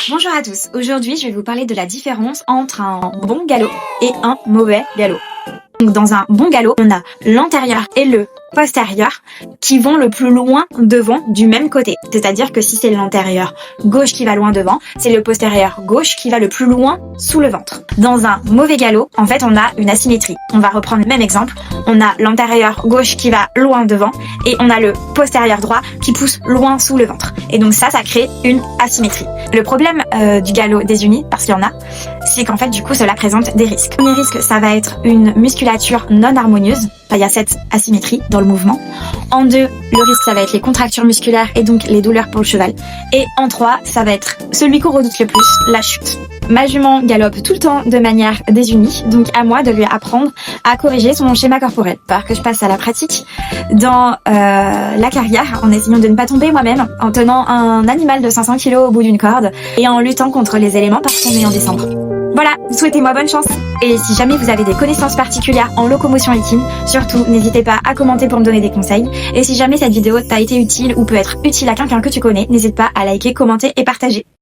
Bonjour à tous, aujourd'hui je vais vous parler de la différence entre un bon galop et un mauvais galop. Donc dans un bon galop, on a l'antérieur et le postérieur qui vont le plus loin devant du même côté. C'est-à-dire que si c'est l'antérieur gauche qui va loin devant, c'est le postérieur gauche qui va le plus loin sous le ventre. Dans un mauvais galop, en fait, on a une asymétrie. On va reprendre le même exemple. On a l'antérieur gauche qui va loin devant et on a le postérieur droit qui pousse loin sous le ventre. Et donc ça crée une asymétrie. Le problème du galop désuni, parce qu'il y en a, c'est qu'en fait, du coup, cela présente des risques. Le premier risque, ça va être une musculature non harmonieuse. Enfin, il y a cette asymétrie dans le mouvement. En 2, le risque, ça va être les contractures musculaires et donc les douleurs pour le cheval. Et en 3, ça va être celui qu'on redoute le plus, la chute. Ma jument galope tout le temps de manière désunie, donc à moi de lui apprendre à corriger son schéma corporel. Alors que je passe à la pratique dans la carrière, en essayant de ne pas tomber moi-même, en tenant un animal de 500 kg au bout d'une corde et en luttant contre les éléments parce qu'on est en décembre. Voilà, souhaitez-moi bonne chance. Et si jamais vous avez des connaissances particulières en locomotion équine, surtout n'hésitez pas à commenter pour me donner des conseils. Et si jamais cette vidéo t'a été utile ou peut être utile à quelqu'un que tu connais, n'hésite pas à liker, commenter et partager.